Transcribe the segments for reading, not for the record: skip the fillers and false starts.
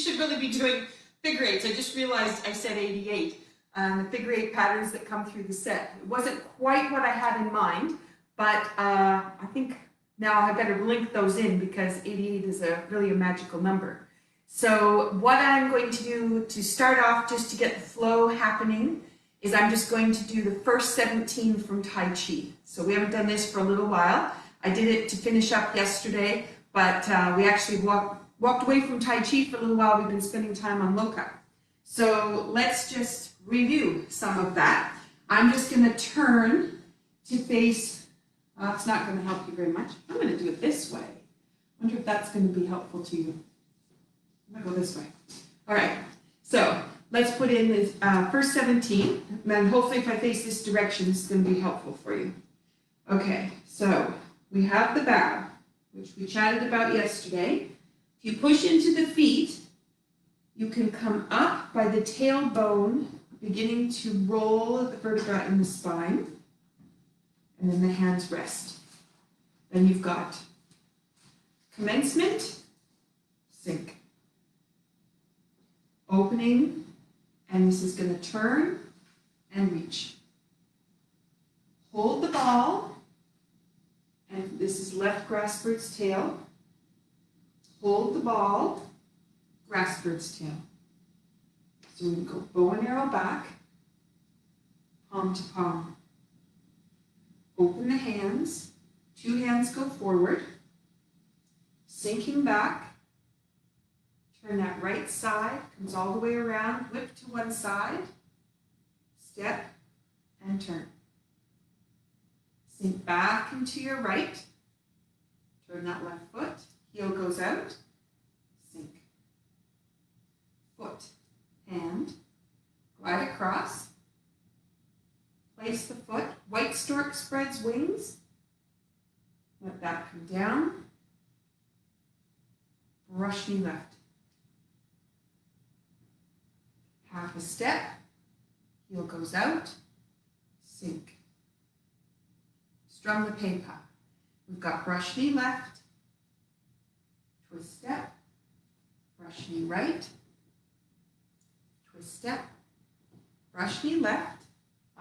should really be doing figure eights. I just realized I said 88. The figure eight patterns that come through the set. It wasn't quite what I had in mind, but I think now I better link those in because 88 is really a magical number. So what I'm going to do to start off, just to get the flow happening, is I'm just going to do the first 17 from Tai Chi. So we haven't done this for a little while. I did it to finish up yesterday, but we actually walked away from Tai Chi for a little while. We've been spending time on Loka. So let's just review some of that. I'm just going to turn to face, it's not going to help you very much. I'm going to do it this way. I wonder if that's going to be helpful to you. I'm going to go this way. All right, so let's put in the first 17, and then hopefully if I face this direction, it's going to be helpful for you. Okay, so we have the bow, which we chatted about yesterday. If you push into the feet, you can come up by the tailbone, beginning to roll the vertebra in the spine, and then the hands rest. Then you've got commencement, sink, opening, and this is going to turn and reach. Hold the ball, and this is left grass bird's tail. Hold the ball, grass bird's tail. So we can go bow and arrow back, palm to palm. Open the hands, two hands go forward, sinking back, turn that right side, comes all the way around, whip to one side, step and turn. Sink back into your right, turn that left foot, heel goes out, sink. Foot, hand, glide across, place the foot, white stork spreads wings, let that come down, brush knee left. Half a step, heel goes out, sink. Strum the pepa. We've got brush knee left, twist step, brush knee right, twist step, brush knee left.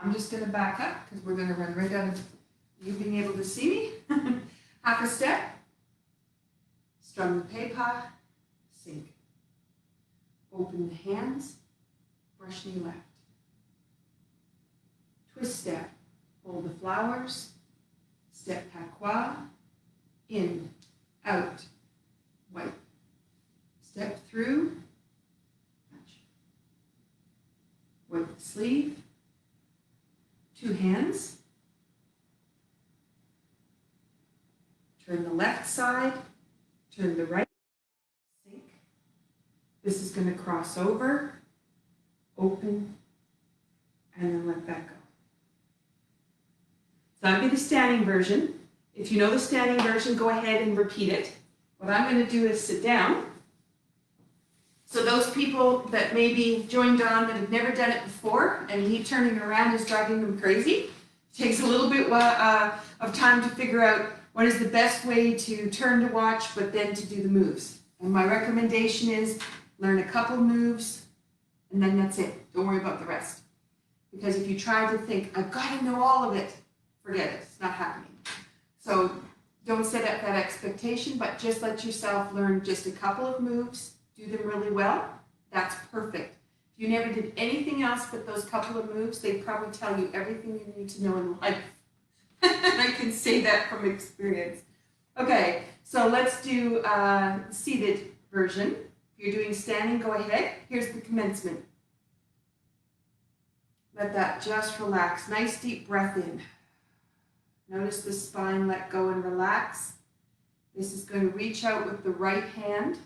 I'm just going to back up because we're going to run right out of you being able to see me. Half a step, strum the pepa, sink. Open the hands, brush knee left. Twist step, hold the flowers, step patois, in, out, white. Step through, touch. Wipe the sleeve, two hands. Turn the left side, turn the right, sink. This is going to cross over, open, and then let that go. So that'd be the standing version. If you know the standing version, go ahead and repeat it. What I'm going to do is sit down. So those people that maybe joined on that have never done it before and me turning around is driving them crazy, it takes a little bit of time to figure out what is the best way to turn to watch, but then to do the moves. And my recommendation is learn a couple moves, and then that's it. Don't worry about the rest. Because if you try to think, I've got to know all of it, forget it. It's not happening. So don't set up that expectation, but just let yourself learn just a couple of moves, do them really well. That's perfect. If you never did anything else but those couple of moves, they'd probably tell you everything you need to know in life. And I can say that from experience. Okay, so let's do seated version. If you're doing standing, go ahead. Here's the commencement. Let that just relax. Nice deep breath in. Notice the spine let go and relax. This is going to reach out with the right hand.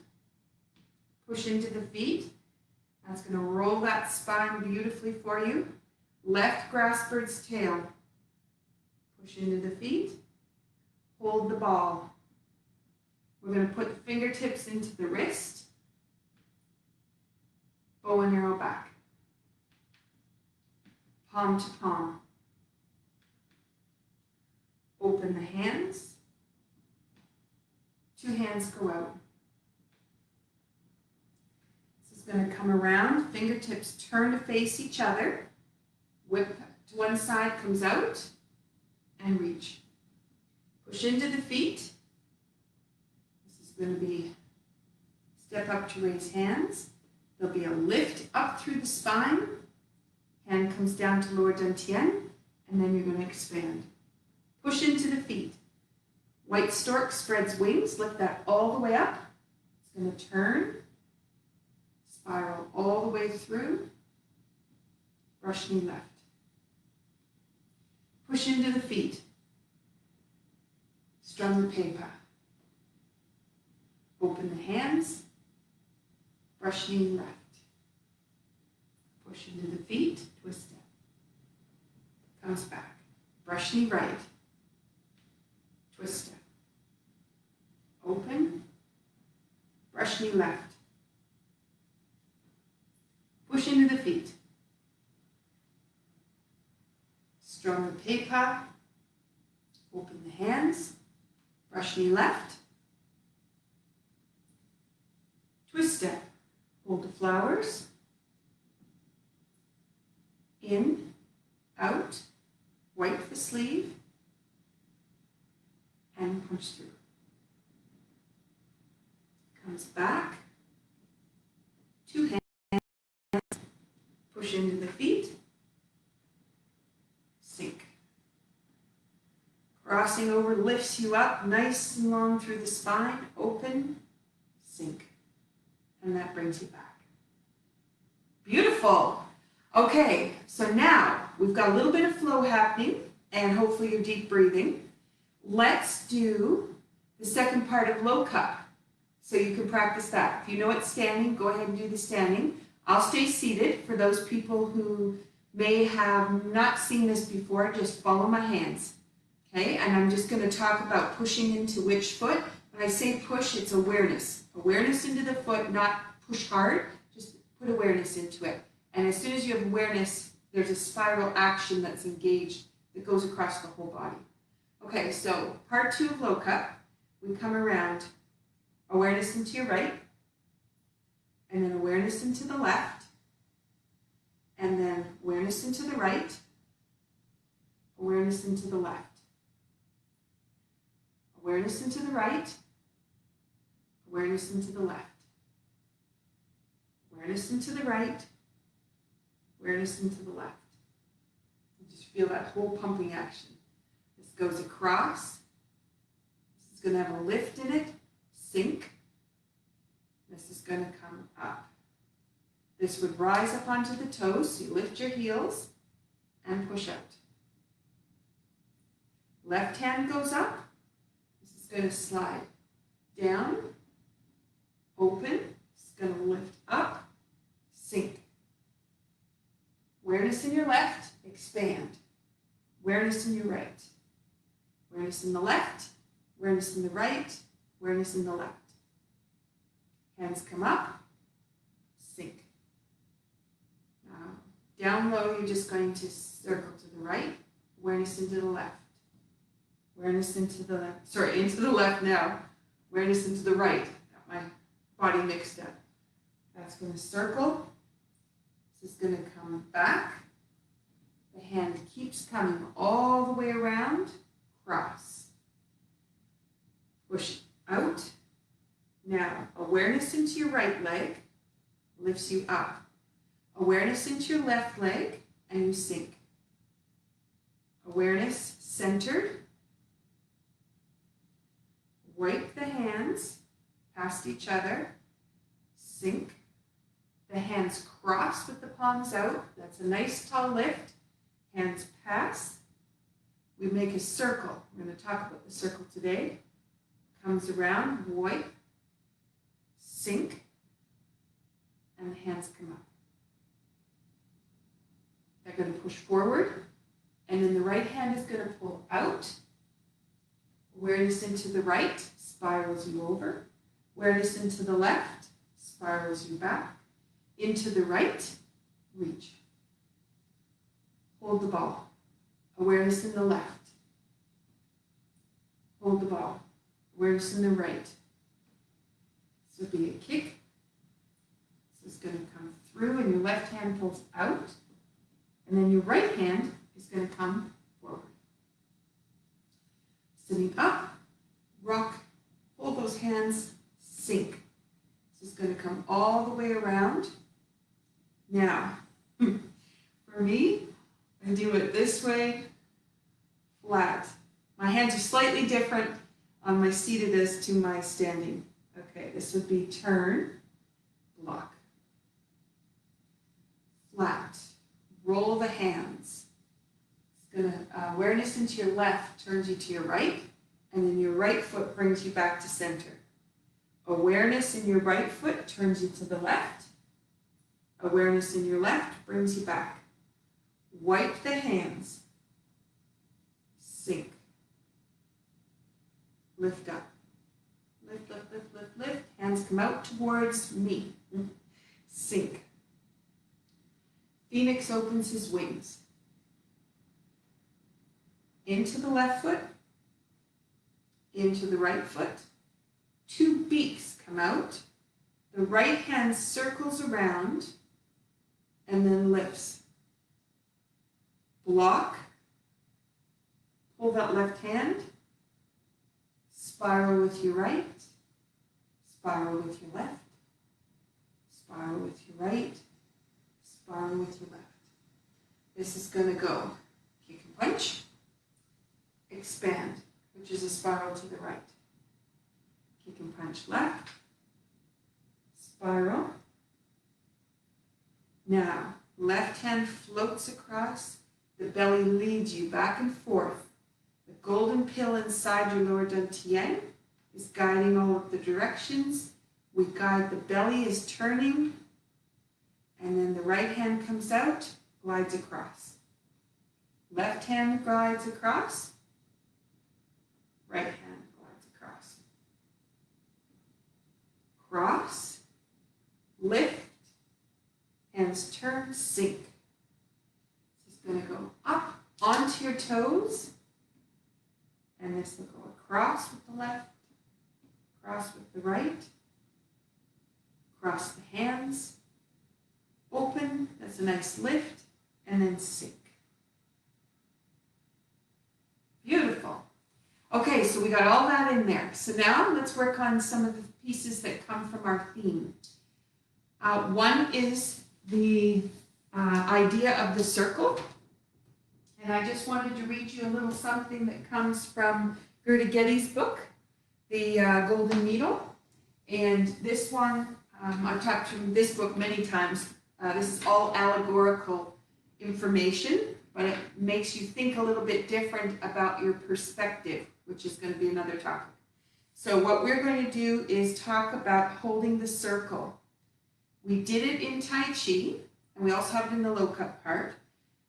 Push into the feet. That's going to roll that spine beautifully for you. Left grass bird's tail. Push into the feet. Hold the ball. We're going to put the fingertips into the wrist. Bow and arrow back. Palm to palm. Open the hands. Two hands go out. is going to come around, fingertips turn to face each other, whip to one side, comes out, and reach. Push into the feet. This is going to be step up to raise hands. There'll be a lift up through the spine. Hand comes down to lower dantian, and then you're going to expand. Push into the feet. White stork spreads wings, lift that all the way up. It's going to turn, spiral all the way through, brush knee left. Push into the feet. Stronger pepa. Open the hands, brush knee left. Push into the feet, twist step. Comes back. Brush knee right. Twist step. Open. Brush knee left. Push into the feet. Stronger pepa. Open the hands. Brush knee left. Twist step. Hold the flowers. In, out, wipe the sleeve, and punch through. Comes back, two hands, push into the feet, sink. Crossing over lifts you up nice and long through the spine, open, sink. And that brings you back. Beautiful. Okay, so now we've got a little bit of flow happening and hopefully you're deep breathing. Let's do the second part of low cup. So you can practice that. If you know it's standing, go ahead and do the standing. I'll stay seated. For those people who may have not seen this before, just follow my hands. Okay, and I'm just going to talk about pushing into which foot. When I say push, it's awareness. Awareness into the foot, not push hard, just put awareness into it. And as soon as you have awareness, there's a spiral action that's engaged that goes across the whole body. Okay, so part 2 of low cup, we come around, awareness into your right, and then awareness into the left, and then awareness into the right, awareness into the left, awareness into the right, awareness into the left, awareness into the right, awareness into the left. And just feel that whole pumping action. This goes across. This is going to have a lift in it, sink. This is going to come up. This would rise up onto the toes, so you lift your heels and push out. Left hand goes up. This is going to slide down, open. It's going to lift up, sink. Awareness in your left, expand. Awareness in your right. Awareness in the left, awareness in the right, awareness in the left. Hands come up, sink. Now, down low, you're just going to circle to the right, awareness into the left. Awareness into the left, into the left now. Awareness into the right. Got my body mixed up. That's going to circle. This is going to come back. The hand keeps coming all the way around. Cross. Push out. Now, awareness into your right leg lifts you up. Awareness into your left leg and you sink. Awareness centered. Wipe the hands past each other. Sink. The hands cross with the palms out. That's a nice tall lift. Hands pass. We make a circle. We're going to talk about the circle today. Comes around, wipe, sink, and the hands come up. They're going to push forward, and then the right hand is going to pull out. Awareness into the right, spirals you over. Awareness into the left, spirals you back. Into the right, reach. Hold the ball. Awareness in the left. Hold the ball. Awareness in the right. This would be a kick. This is going through and your left hand pulls out. And then your right hand is going to come forward. Sitting up, rock, hold those hands, sink. This is going to come all the way around. Now, for me, I do it this way, flat. My hands are slightly different on my seated as to my standing. Okay, this would be turn, block, flat. Roll the hands. It's going to, awareness into your left turns you to your right, and then your right foot brings you back to center. Awareness in your right foot turns you to the left. Awareness in your left brings you back. Wipe the hands. Sink. Lift up. Lift, lift, lift, lift, lift. Hands come out towards me. Sink. Phoenix opens his wings. Into the left foot. Into the right foot. Two beaks come out. The right hand circles around and then lifts. Block. Pull that left hand. Spiral with your right. Spiral with your left. Spiral with your right. Spiral with your left. This is going to go kick and punch. Expand, which is a spiral to the right. Kick and punch left. Spiral. Now, left hand floats across. The belly leads you back and forth. The golden pill inside your lower dantian is guiding all of the directions. We guide the belly is turning. And then the right hand comes out, glides across. Left hand glides across. Right hand glides across. Cross, lift, hands turn, sink. This is going to go up onto your toes. And this will go across with the left, across with the right, cross the hands, open, that's a nice lift, and then sink. Beautiful. Okay, so we got all that in there. So now let's work on some of the pieces that come from our theme. One is the idea of the circle. And I just wanted to read you a little something that comes from Gerda Getty's book, The Golden Needle. And this one, I've talked from this book many times. This is all allegorical information, but it makes you think a little bit different about your perspective, which is going to be another topic. So what we're going to do is talk about holding the circle. We did it in Tai Chi, and we also have it in the low cut part,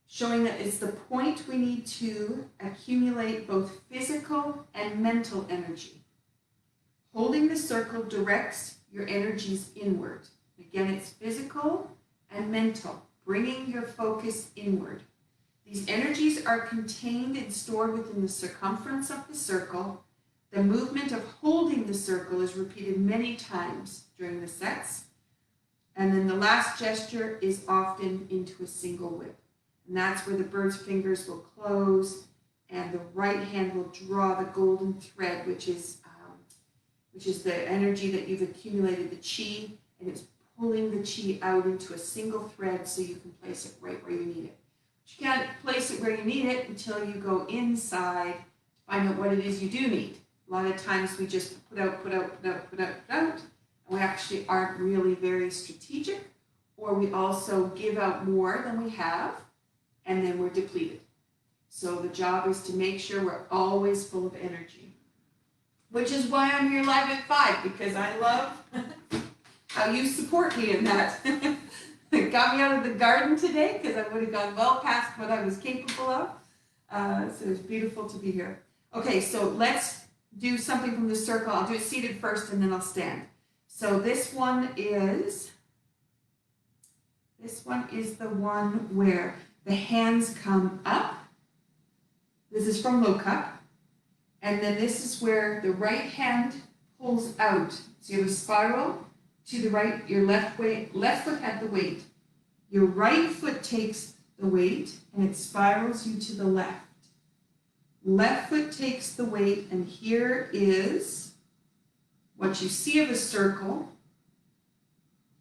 showing that it's the point we need to accumulate both physical and mental energy. Holding the circle directs your energies inward. Again, it's physical and mental, bringing your focus inward. These energies are contained and stored within the circumference of the circle. The movement of holding the circle is repeated many times during the sets. And then the last gesture is often into a single whip. And that's where the bird's fingers will close and the right hand will draw the golden thread, which is the energy that you've accumulated, the chi, and it's pulling the chi out into a single thread so you can place it right where you need it. But you can't place it where you need it until you go inside to find out what it is you do need. A lot of times we just put out, and we actually aren't really very strategic, or we also give out more than we have, and then we're depleted. So the job is to make sure we're always full of energy, which is why I'm here live at 5, because I love how you support me in that. It got me out of the garden today because I would have gone well past what I was capable of. So it's beautiful to be here. Okay, so let's do something from the circle. I'll do it seated first and then I'll stand. So this one is the one where the hands come up. This is from low cup. And then this is where the right hand pulls out. So you have a spiral to the right, your left foot had the weight. Your right foot takes the weight and it spirals you to the left. Left foot takes the weight, and here is what you see of a circle.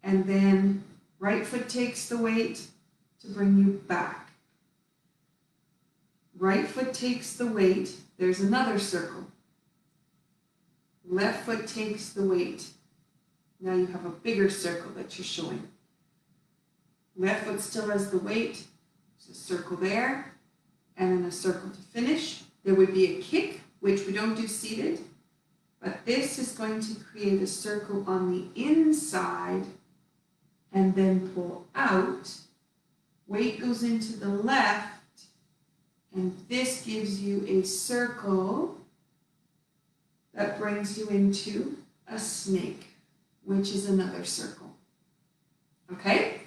And then right foot takes the weight to bring you back. Right foot takes the weight. There's another circle. Left foot takes the weight. Now you have a bigger circle that you're showing. Left foot still has the weight. There's a circle there, and then a circle to finish. There would be a kick, which we don't do seated, but this is going to create a circle on the inside and then pull out. Weight goes into the left, and this gives you a circle that brings you into a snake, which is another circle. Okay?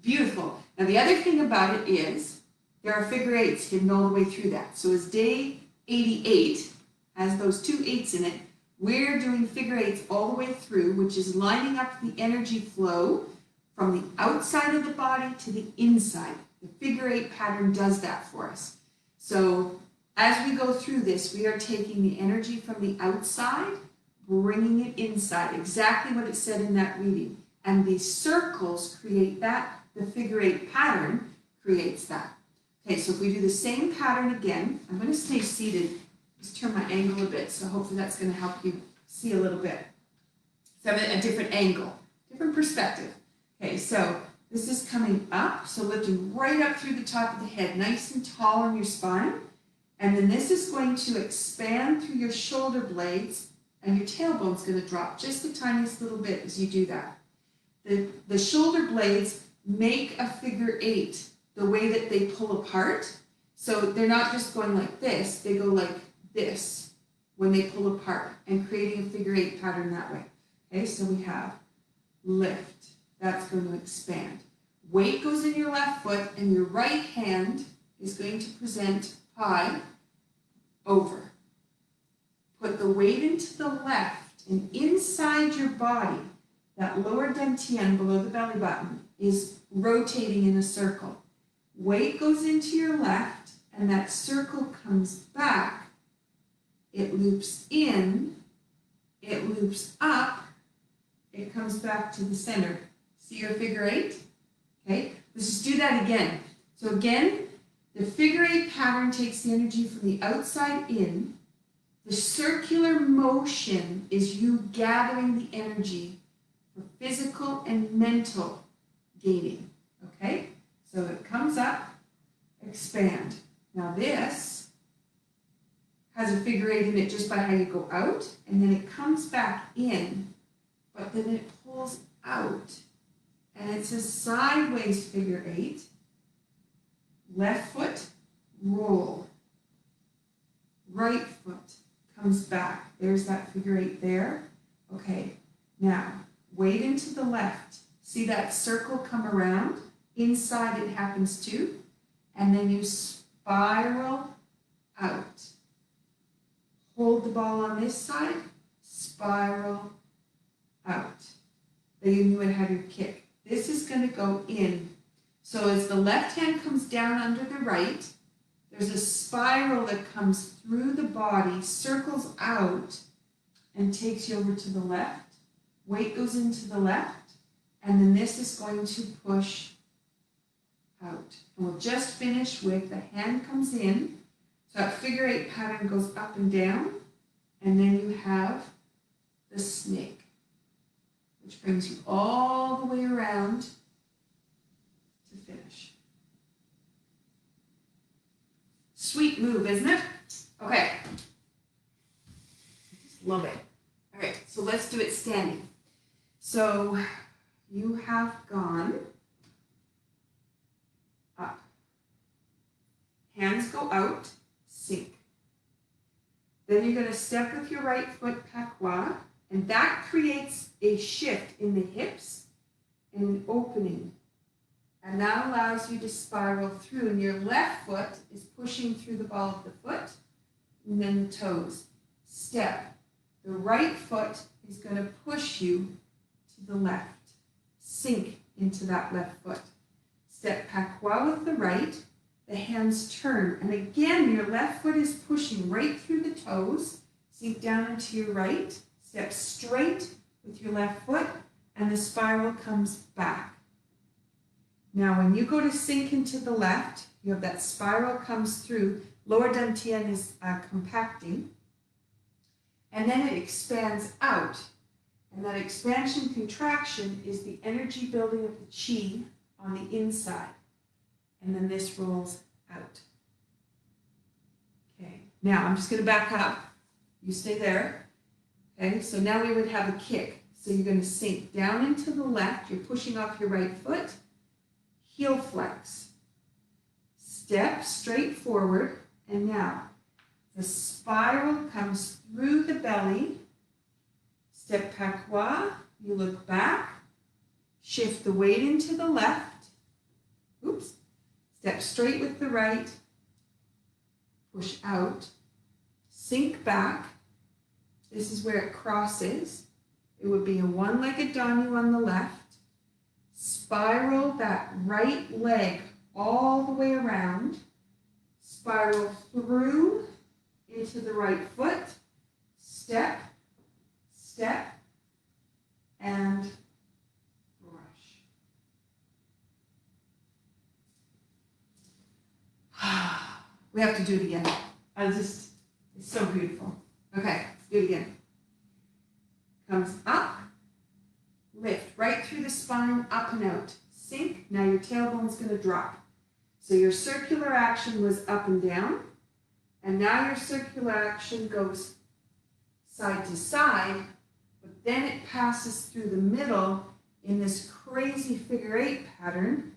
Beautiful. Now the other thing about it is there are figure eights hidden all the way through that. So as day 88 has those 2 8s in it, we're doing figure eights all the way through, which is lining up the energy flow from the outside of the body to the inside. The figure eight pattern does that for us. So as we go through this, we are taking the energy from the outside, bringing it inside, exactly what it said in that reading. And these circles create that. The figure eight pattern creates that. Okay, so if we do the same pattern again, I'm going to stay seated. Just turn my angle a bit, so hopefully that's going to help you see a little bit. So I have a different angle, different perspective. Okay, so this is coming up, so lifting right up through the top of the head, nice and tall on your spine. And then this is going to expand through your shoulder blades, and your tailbone's going to drop just the tiniest little bit as you do that. The shoulder blades make a figure eight the way that they pull apart. So they're not just going like this, they go like this when they pull apart and creating a figure eight pattern that way. Okay, so we have lift, that's going to expand. Weight goes in your left foot, and your right hand is going to present pi over. Put the weight into the left, and inside your body, that lower dantian below the belly button is rotating in a circle. Weight goes into your left, and that circle comes back. It loops in, it loops up, it comes back to the center. See your figure eight? Okay, let's just do that again. So again, the figure eight pattern takes the energy from the outside in. The circular motion is you gathering the energy for physical and mental gaining. Okay, so it comes up, expand. Now this has a figure eight in it just by how you go out, and then it comes back in, but then it pulls out, and it's a sideways figure eight. Left foot, roll. Right foot comes back. There's that figure eight there. Okay, now weight into the left. See that circle come around? Inside it happens too. And then you spiral out. Hold the ball on this side, spiral out. Then you would have your kick. This is going to go in. So as the left hand comes down under the right, there's a spiral that comes through the body, circles out, and takes you over to the left. Weight goes into the left, and then this is going to push out. And we'll just finish with the hand comes in. So that figure eight pattern goes up and down, and then you have the snake, which brings you all the way around to finish. Sweet move, isn't it? Okay. I just love it. All right, so let's do it standing. So you have gone up. Hands go out, sink. Then you're going to step with your right foot patois, and that creates a shift in the hips and an opening. And that allows you to spiral through, and your left foot is pushing through the ball of the foot, and then the toes. Step. The right foot is going to push you to the left. Sink into that left foot. Step pas quatre with the right. The hands turn. And again, your left foot is pushing right through the toes. Sink down into your right. Step straight with your left foot. And the spiral comes back. Now, when you go to sink into the left, you have that spiral comes through. Lower dantian is compacting. And then it expands out. And that expansion contraction is the energy building of the chi on the inside. And then this rolls out. Okay, now I'm just going to back up. You stay there. Okay, so now we would have a kick. So you're going to sink down into the left. You're pushing off your right foot. Heel flex. Step straight forward. And now the spiral comes through the belly. Step pas quatre. You look back. Shift the weight into the left. Oops. Step straight with the right. Push out. Sink back. This is where it crosses. It would be a one-legged danu on the left. Spiral that right leg all the way around. Spiral through into the right foot. Step, step, and brush. We have to do it again. It's so beautiful. Okay, let's do it again. Comes up, lift right through the spine, up and out. Sink, now your tailbone's going to drop. So your circular action was up and down, and now your circular action goes side to side, but then it passes through the middle in this crazy figure eight pattern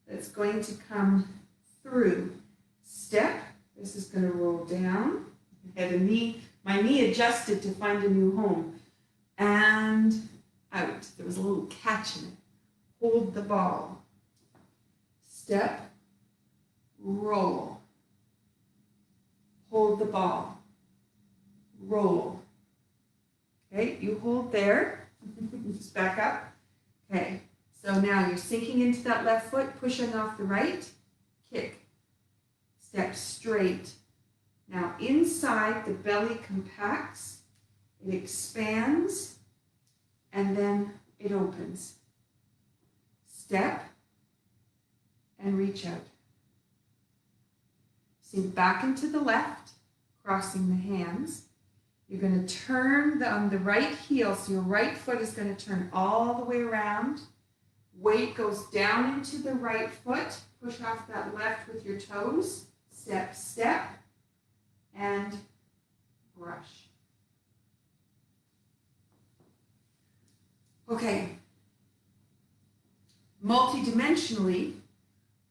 that's going to come through. Step, this is going to roll down. I had a knee, my knee adjusted to find a new home. And out. There was a little catch in it. Hold the ball. Step, roll. Hold the ball. Roll. Okay, you hold there. Just back up. Okay, so now you're sinking into that left foot, pushing off the right. Kick. Step straight. Now inside, the belly compacts. It expands, and then it opens. Step, and reach out. Sink back into the left, crossing the hands. You're going to turn on the right heel, so your right foot is going to turn all the way around. Weight goes down into the right foot. Push off that left with your toes. Step, step, and brush. Okay, multidimensionally,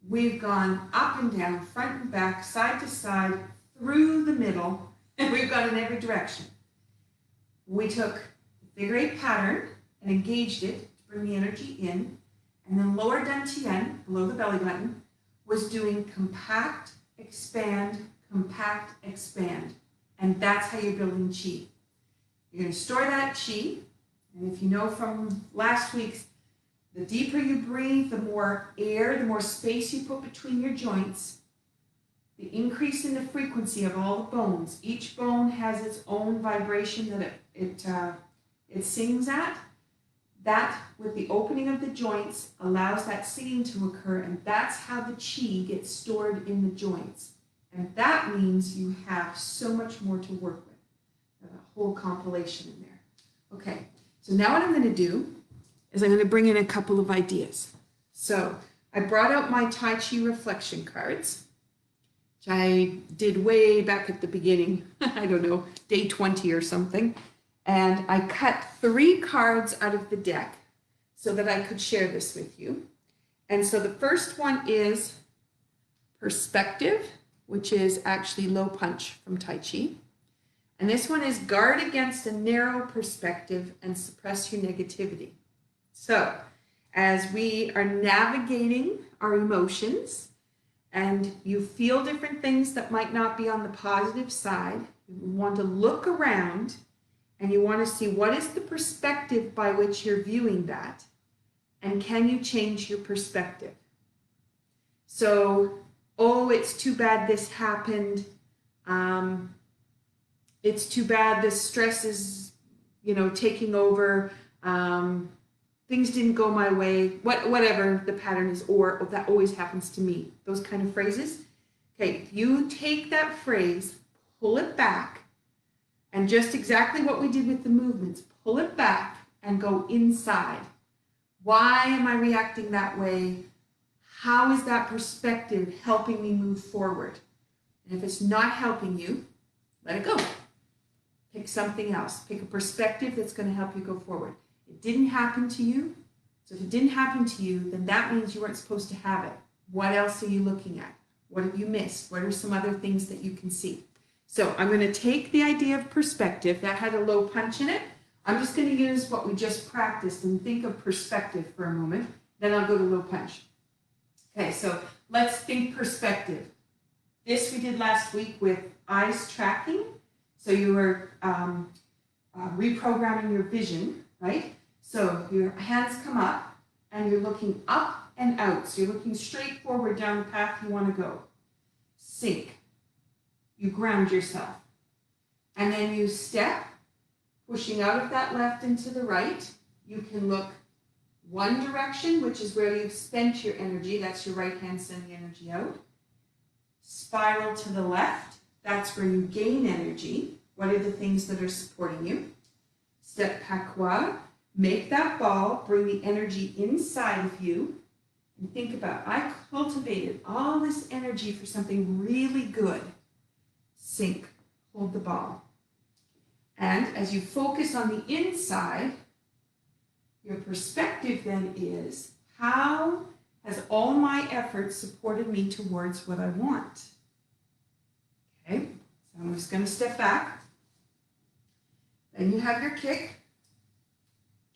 we've gone up and down, front and back, side to side, through the middle, and we've gone in every direction. We took the figure eight pattern and engaged it to bring the energy in, and then lower dantian, below the belly button, was doing compact, expand, and that's how you're building chi. You're going to store that chi. And if you know from last week's, the deeper you breathe, the more air, the more space you put between your joints, the increase in the frequency of all the bones. Each bone has its own vibration that it sings at. That, with the opening of the joints, allows that singing to occur, and that's how the chi gets stored in the joints. And that means you have so much more to work with. A whole compilation in there. Okay. So now what I'm going to do is I'm going to bring in a couple of ideas. So I brought out my Tai Chi reflection cards, which I did way back at the beginning, I don't know, day 20 or something. And I cut 3 cards out of the deck so that I could share this with you. And so the first one is Perspective, which is actually low punch from Tai Chi. And this one is guard against a narrow perspective and suppress your negativity. So as we are navigating our emotions and you feel different things that might not be on the positive side, you want to look around and you want to see what is the perspective by which you're viewing that, and can you change your perspective? So, oh, it's too bad this happened. It's too bad this stress is, taking over. Things didn't go my way. Whatever the pattern is, or that always happens to me. Those kind of phrases. Okay, you take that phrase, pull it back, and just exactly what we did with the movements, pull it back and go inside. Why am I reacting that way? How is that perspective helping me move forward? And if it's not helping you, let it go. Pick something else. Pick a perspective that's going to help you go forward. It didn't happen to you. So if it didn't happen to you, then that means you weren't supposed to have it. What else are you looking at? What have you missed? What are some other things that you can see? So I'm going to take the idea of perspective. That had a low punch in it. I'm just going to use what we just practiced and think of perspective for a moment. Then I'll go to low punch. Okay, so let's think perspective. This we did last week with eyes tracking. So you were reprogramming your vision, right? So your hands come up and you're looking up and out. So you're looking straight forward down the path you want to go. Sink. You ground yourself. And then you step, pushing out of that left into the right. You can look one direction, which is where you've spent your energy. That's your right hand sending energy out. Spiral to the left. That's where you gain energy. What are the things that are supporting you? Step patois. Make that ball. Bring the energy inside of you. And think about, I cultivated all this energy for something really good. Sink. Hold the ball. And as you focus on the inside, your perspective then is, how has all my effort supported me towards what I want? Okay, so I'm just going to step back. Then you have your kick.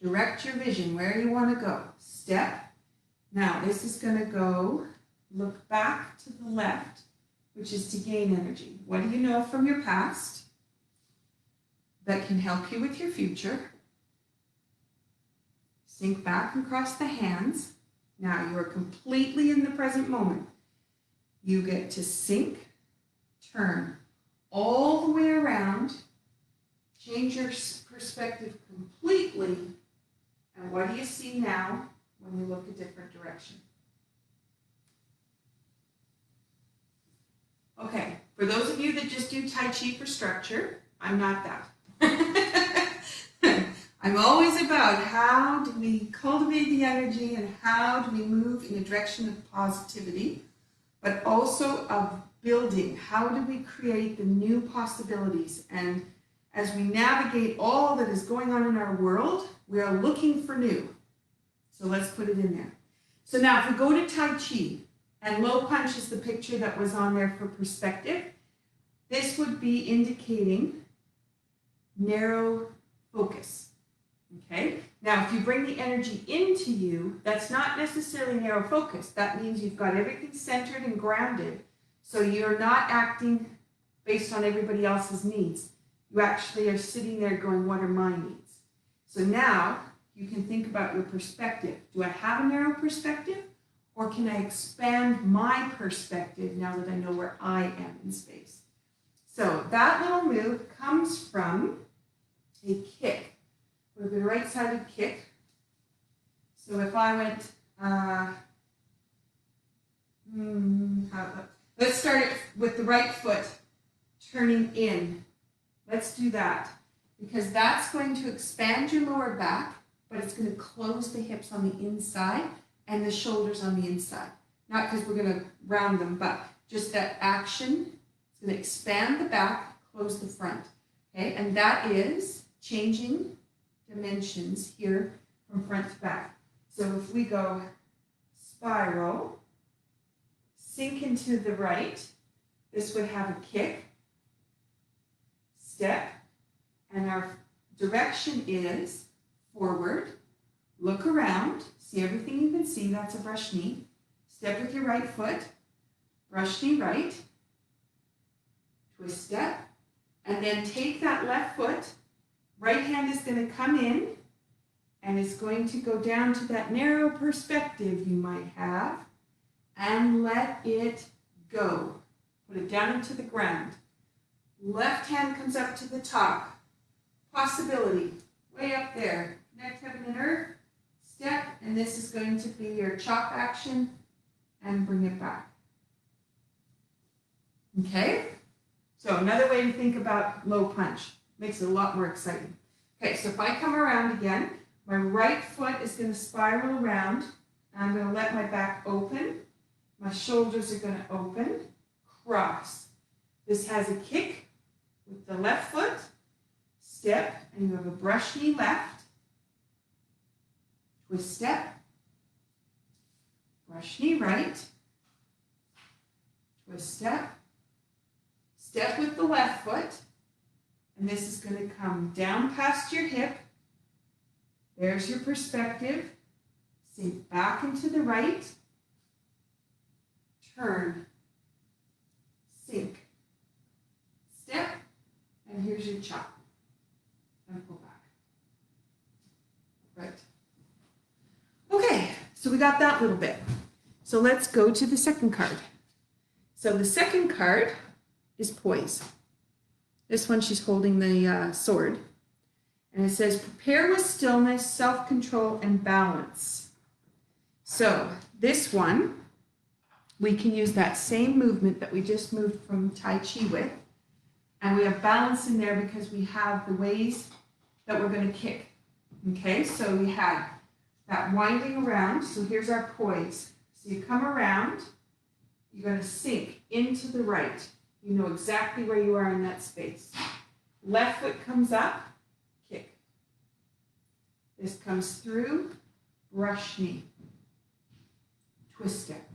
Direct your vision where you want to go. Step. Now this is going to go, look back to the left, which is to gain energy. What do you know from your past that can help you with your future? Sink back and cross the hands. Now you are completely in the present moment. You get to sink, turn all the way around, change your perspective completely, and what do you see now when you look a different direction? Okay, for those of you that just do Tai Chi for structure, I'm not that. I'm always about how do we cultivate the energy and how do we move in a direction of positivity, but also of building. How do we create the new possibilities? And as we navigate all that is going on in our world, we are looking for new. So let's put it in there. So now if we go to Tai Chi, and low punch is the picture that was on there for perspective, this would be indicating narrow focus. Okay, now if you bring the energy into you, that's not necessarily narrow focus. That means you've got everything centered and grounded. So you're not acting based on everybody else's needs. You actually are sitting there going, what are my needs? So now you can think about your perspective. Do I have a narrow perspective? Or can I expand my perspective now that I know where I am in space? So that little move comes from a kick. With a right-sided kick. So if I went, let's start it with the right foot turning in. Let's do that, because that's going to expand your lower back, but it's going to close the hips on the inside and the shoulders on the inside. Not because we're going to round them, but just that action. It's going to expand the back, close the front. Okay, and that is changing dimensions here from front to back. So if we go spiral, sink into the right, this would have a kick, step, and our direction is forward, look around, see everything you can see, that's a brush knee, step with your right foot, brush knee right, twist step, and then take that left foot. Right hand is going to come in and it's going to go down to that narrow perspective you might have and let it go. Put it down into the ground. Left hand comes up to the top. Possibility, way up there. Connect heaven and earth. Step, and this is going to be your chop action, and bring it back. Okay? So another way to think about low punch. Makes it a lot more exciting. Okay, so if I come around again, my right foot is going to spiral around. I'm going to let my back open. My shoulders are going to open. Cross. This has a kick with the left foot. Step, and you have a brush knee left. Twist step. Brush knee right. Twist step. Step with the left foot. And this is going to come down past your hip. There's your perspective. Sink back into the right. Turn. Sink. Step. And here's your chop. And pull back. Right. Okay, so we got that little bit. So let's go to the second card. So the second card is poise. This one she's holding the sword. And it says, prepare with stillness, self-control, and balance. So this one, we can use that same movement that we just moved from Tai Chi with. And we have balance in there because we have the ways that we're going to kick. Okay, so we had that winding around. So here's our poise. So you come around, you're going to sink into the right. You know exactly where you are in that space. Left foot comes up, kick. This comes through, brush knee. Twist step.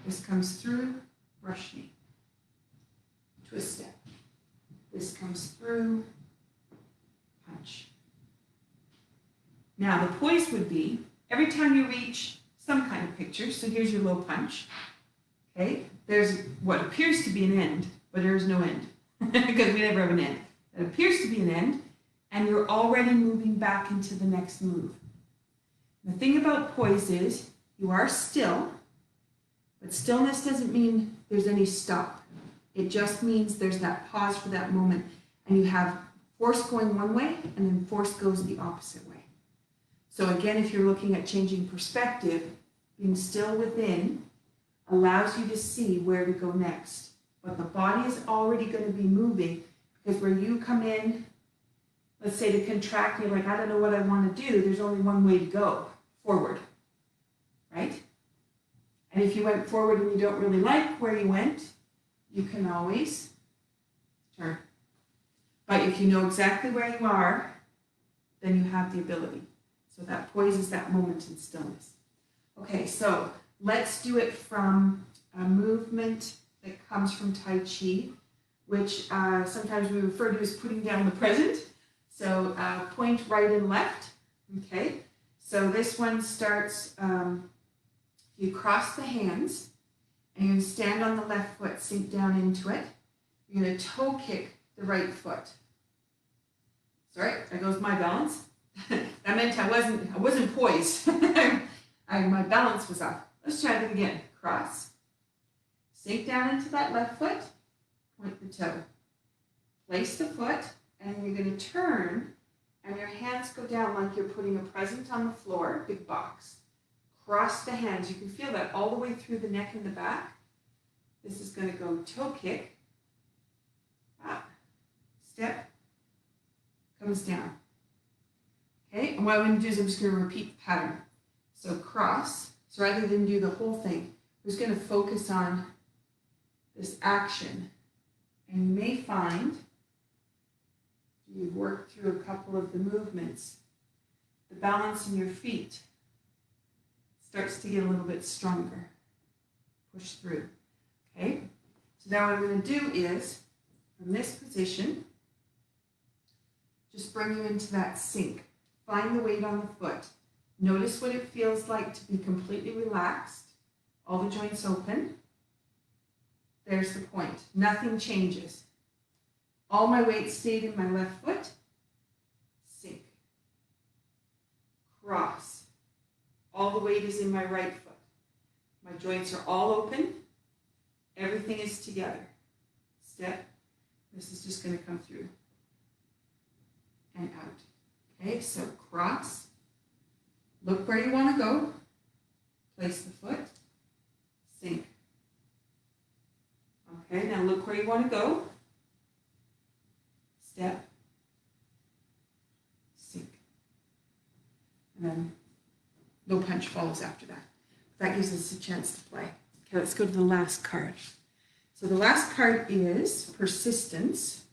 This comes through, brush knee. Twist step. This comes through, punch. Now the poise would be, every time you reach some kind of picture, so here's your low punch, okay? There's what appears to be an end, but there is no end, because we never have an end. It appears to be an end, and you're already moving back into the next move. The thing about poise is, you are still, but stillness doesn't mean there's any stop. It just means there's that pause for that moment, and you have force going one way, and then force goes the opposite way. So again, if you're looking at changing perspective, being still within allows you to see where to go next. But the body is already going to be moving, because where you come in, let's say to contract, you're like, I don't know what I want to do. There's only one way to go, forward, right? And if you went forward and you don't really like where you went, you can always turn. But if you know exactly where you are, then you have the ability. So that poise is that moment in stillness. Okay, so let's do it from a movement that comes from Tai Chi, which sometimes we refer to as putting down the present. So point right and left, okay? So this one starts, you cross the hands, and you're going to stand on the left foot, sink down into it. You're going to toe kick the right foot. Sorry, there goes my balance. That meant I wasn't poised. My balance was off. Let's try that again. Cross. Sink down into that left foot. Point the toe. Place the foot, and you're going to turn, and your hands go down like you're putting a present on the floor, big box. Cross the hands. You can feel that all the way through the neck and the back. This is going to go toe kick. Up. Step. Comes down. Okay, and what I'm going to do is I'm just going to repeat the pattern. So cross. So rather than do the whole thing, I'm just going to focus on this action. And you may find, you've worked through a couple of the movements, the balance in your feet starts to get a little bit stronger. Push through. Okay? So now what I'm going to do is, from this position, just bring you into that sink. Find the weight on the foot. Notice what it feels like to be completely relaxed. All the joints open. There's the point. Nothing changes. All my weight stayed in my left foot. Sink. Cross. All the weight is in my right foot. My joints are all open. Everything is together. Step. This is just going to come through and out. Okay, so cross. Look where you want to go. Place the foot. Sink. Okay, now look where you want to go. Step. Sink. And then no punch follows after that. That gives us a chance to play. Okay, let's go to the last card. So the last card is Persistence,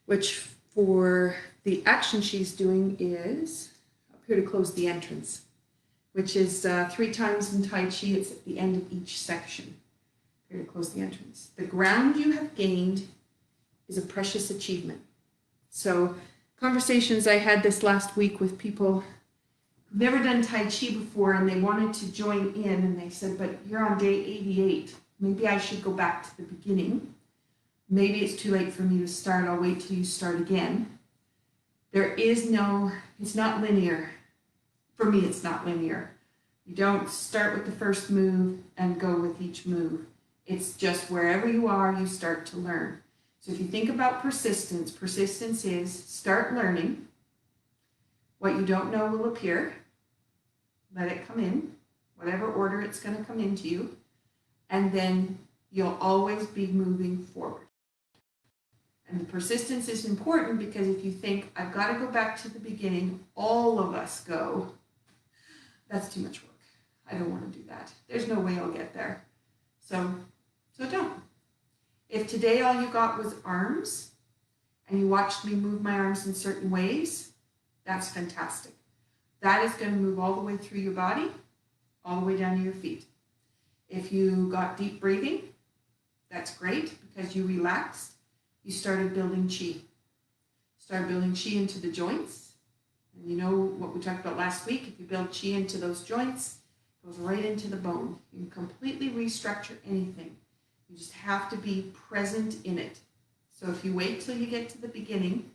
which for the action she's doing is up here to close the entrance, which is 3 times in Tai Chi. It's at the end of each section. Here to close the entrance. The ground you have gained is a precious achievement. So conversations I had this last week with people who've never done Tai Chi before and they wanted to join in, and they said, but you're on day 88. Maybe I should go back to the beginning. Maybe it's too late for me to start. I'll wait till you start again. It's not linear. For me, it's not linear. You don't start with the first move and go with each move. It's just wherever you are, you start to learn. So if you think about persistence, persistence is start learning. What you don't know will appear. Let it come in, whatever order it's going to come into you. And then you'll always be moving forward. And the persistence is important because if you think, I've got to go back to the beginning, all of us go, that's too much work. I don't want to do that. There's no way I'll get there. So don't. If today all you got was arms and you watched me move my arms in certain ways, that's fantastic. That is going to move all the way through your body, all the way down to your feet. If you got deep breathing, that's great because you relaxed. You started building chi. Start building chi into the joints. And you know what we talked about last week, if you build chi into those joints, it goes right into the bone. You can completely restructure anything. You just have to be present in it. So if you wait till you get to the beginning,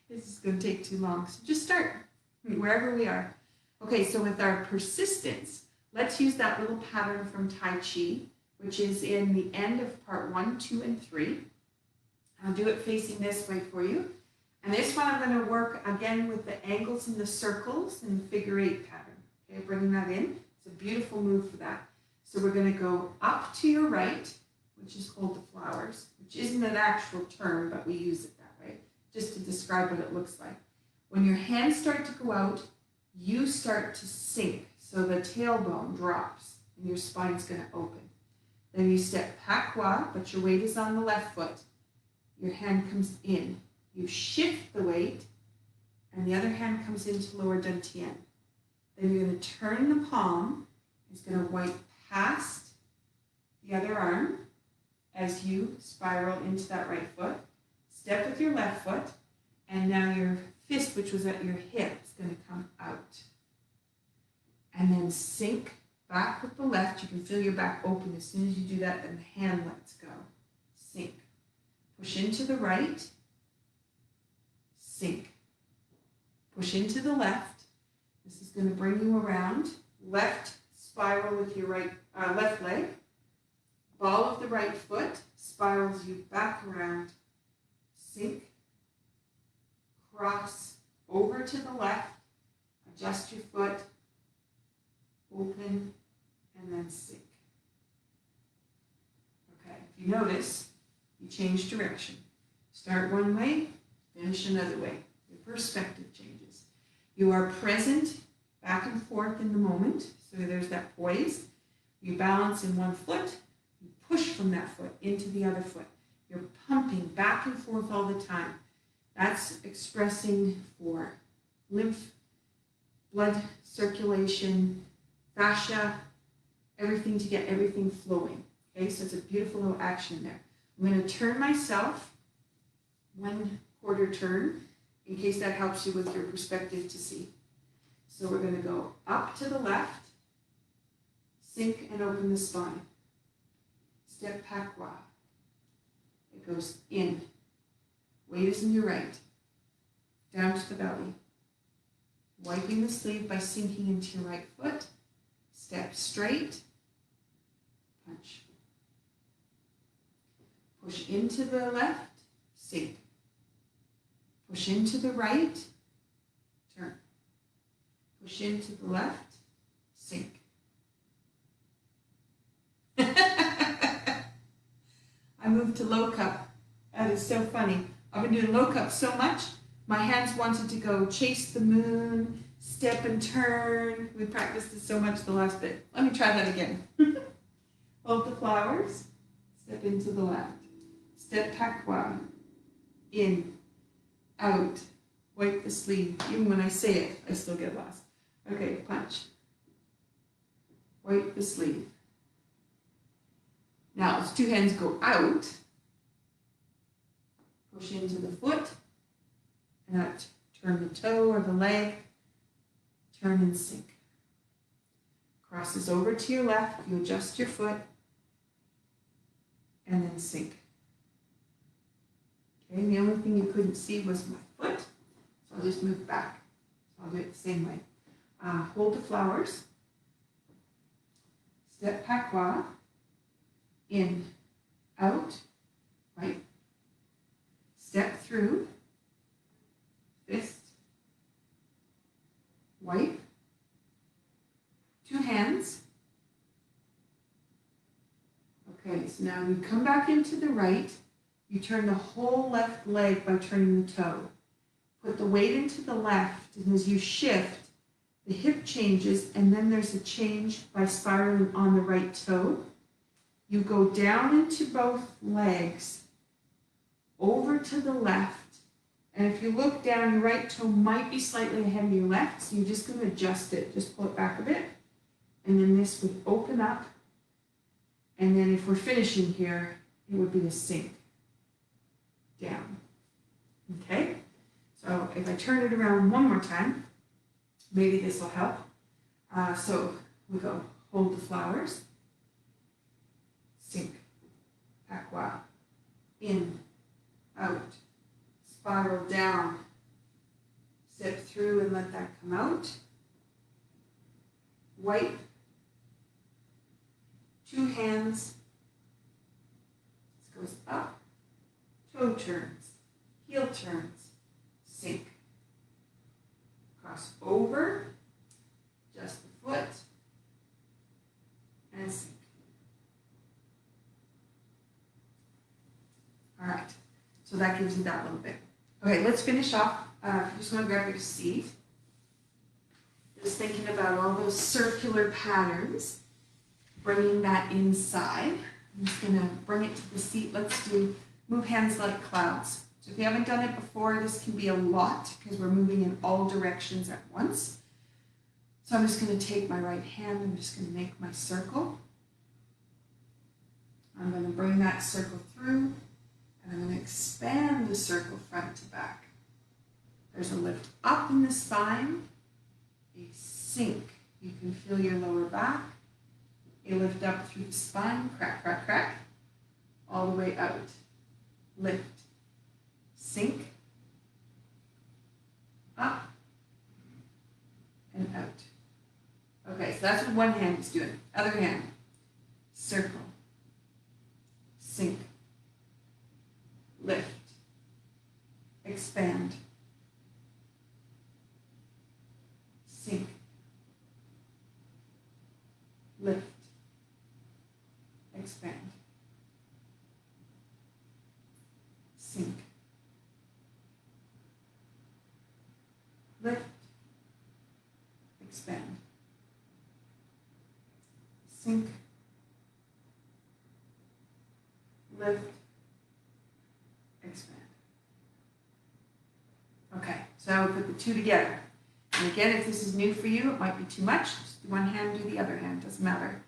this is going to take too long. So just start wherever we are. Okay, so with our persistence, let's use that little pattern from Tai Chi, which is in the end of part 1, 2, and 3. I'll do it facing this way for you. And this one I'm going to work again with the angles and the circles and the figure 8 pattern. Okay, bringing that in. It's a beautiful move for that. So we're going to go up to your right, which is called the flowers, which isn't an actual term, but we use it that way, just to describe what it looks like. When your hands start to go out, you start to sink. So the tailbone drops and your spine's going to open. Then you step pas qua, but your weight is on the left foot. Your hand comes in. You shift the weight, and the other hand comes into lower dantian. Then you're going to turn the palm. It's going to wipe past the other arm as you spiral into that right foot. Step with your left foot, and now your fist, which was at your hip, is going to come out. And then sink back with the left. You can feel your back open. As soon as you do that, then the hand lets go. Sink. Push into the right. Sink. Push into the left. This is going to bring you around. Left spiral with your left leg. Ball of the right foot spirals you back around. Sink. Cross over to the left. Adjust your foot. Open. And then sink. Okay, if you notice, you change direction. Start one way, finish another way. Your perspective changes. You are present back and forth in the moment. So there's that poise. You balance in one foot. You push from that foot into the other foot. You're pumping back and forth all the time. That's expressing for lymph, blood circulation, fascia, everything to get everything flowing. Okay, so it's a beautiful little action there. I'm going to turn myself 1/4 turn in case that helps you with your perspective to see. So we're going to go up to the left, sink and open the spine. Step pas qua. It goes in. Weight is in your right. Down to the belly. Wiping the sleeve by sinking into your right foot. step straight, punch. Push into the left, sink. Push into the right, turn. Push into the left, sink. I moved to low cup. That is so funny. I've been doing low cup so much, my hands wanted to go chase the moon, step and turn. We practiced it so much the last bit. Let me try that again. Hold the flowers, step into the left. Step pakwa, in, out, wipe the sleeve. Even when I say it, I still get lost. Okay, punch. Wipe the sleeve. Now, as two hands go out, push into the foot, and out. Turn the toe or the leg, turn and sink. Crosses over to your left, you adjust your foot, and then sink. Okay, the only thing you couldn't see was my foot, so I'll just move back. So I'll do it the same way. Hold the flowers. Step pakwa. In, out, right. Step through. Fist. Wipe. Two hands. Okay, so now you come back into the right. You turn the whole left leg by turning the toe. Put the weight into the left, and as you shift, the hip changes, and then there's a change by spiraling on the right toe. You go down into both legs, over to the left, and if you look down, your right toe might be slightly ahead of your left, so you're just going to adjust it. Just pull it back a bit, and then this would open up, and then if we're finishing here, it would be a sink. Down. Okay, so if I turn it around one more time, maybe this will help. So we go hold the flowers, sink, pakwa, in, out, spiral down, step through and let that come out, wipe, two hands, this goes up, toe turns, heel turns, sink. Cross over, adjust the foot, and sink. All right, so that gives you that little bit. Okay, let's finish off. If you just want to grab your seat. Just thinking about all those circular patterns, bringing that inside. I'm just going to bring it to the seat. Let's do move hands like clouds. So if you haven't done it before, this can be a lot because we're moving in all directions at once. So I'm just going to take my right hand, I'm just going to make my circle. I'm going to bring that circle through, and I'm going to expand the circle front to back. There's a lift up in the spine, a sink. You can feel your lower back. A lift up through the spine, crack, crack, crack, all the way out. Lift, sink, up, and out. Okay, so that's what one hand is doing. Other hand, circle, sink, lift, expand, sink, lift, expand, sink, lift, expand, sink, lift, expand. Okay, so we put the two together. And again, if this is new for you, it might be too much. Just do one hand, do the other hand, doesn't matter.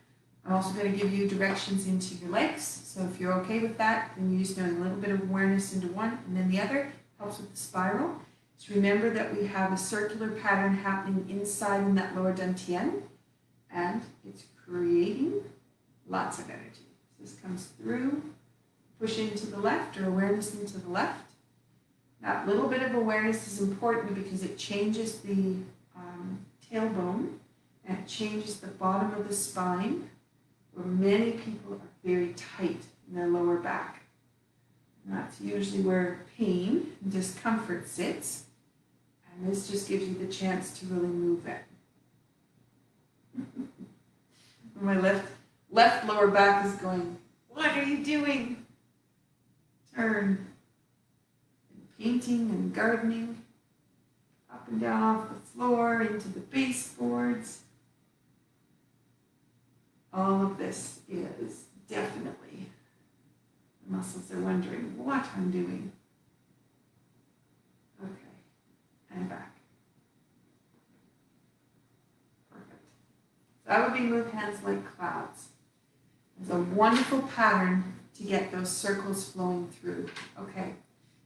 I'm also going to give you directions into your legs. So if you're okay with that, then you're just doing a little bit of awareness into one and then the other. Helps with the spiral. Just remember that we have a circular pattern happening inside in that lower dantian, and it's creating lots of energy. So this comes through, push into the left or awareness into the left. That little bit of awareness is important because it changes the tailbone and That changes the bottom of the spine, where many people are very tight in their lower back. And that's usually where pain and discomfort sits. And this just gives you the chance to really move it. My left lower back is going, what are you doing? Turn. And painting and gardening. Up and down off the floor, into the baseboards. All of this is definitely, the muscles are wondering what I'm doing. Okay, and back. Perfect. So that would be move hands like clouds. It's a wonderful pattern to get those circles flowing through. Okay,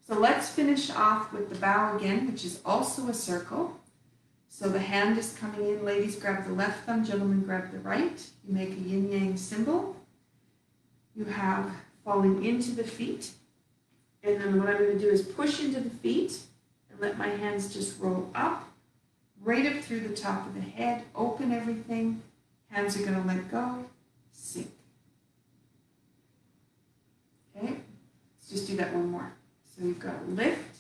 so let's finish off with the bow again, which is also a circle. So the hand is coming in, ladies grab the left thumb, gentlemen grab the right. You make a yin-yang symbol. You have falling into the feet. And then what I'm going to do is push into the feet and let my hands just roll up, right up through the top of the head, open everything. Hands are going to let go, sink. Okay, let's just do that one more. So you've got lift,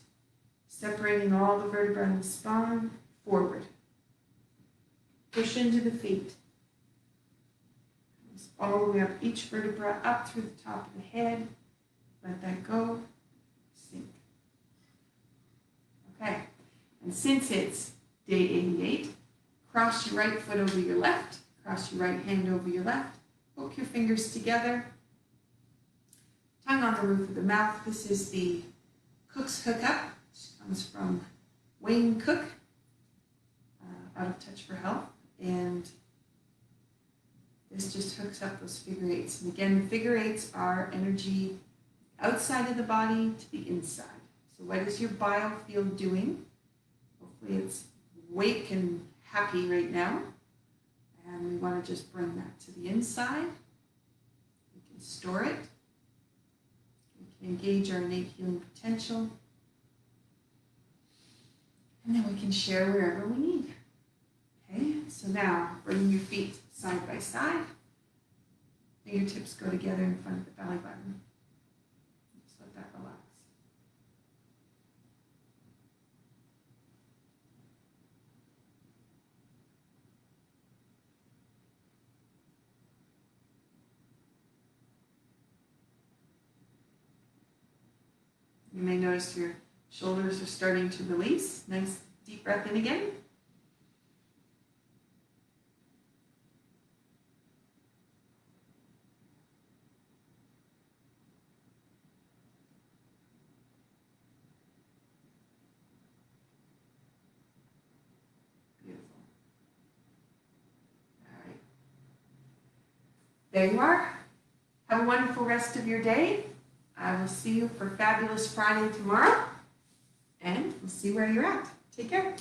separating all the vertebrae in the spine, forward. Push into the feet. All the way up each vertebra, up through the top of the head. Let that go, sink. Okay, and since it's day 88, cross your right foot over your left, cross your right hand over your left, hook your fingers together, tongue on the roof of the mouth. This is the Cook's Hookup, which comes from Wayne Cook, Out of Touch for Health, and this just hooks up those figure eights. And again, the figure eights are energy outside of the body to the inside. So what is your biofield doing? Hopefully it's awake and happy right now. And we want to just bring that to the inside. We can store it. We can engage our innate healing potential. And then we can share wherever we need. Okay, so now bring your feet side by side. Fingertips go together in front of the belly button. Just let that relax. You may notice your shoulders are starting to release. Nice deep breath in again. There you are. Have a wonderful rest of your day. I will see you for Fabulous Friday tomorrow, and we'll see where you're at. Take care.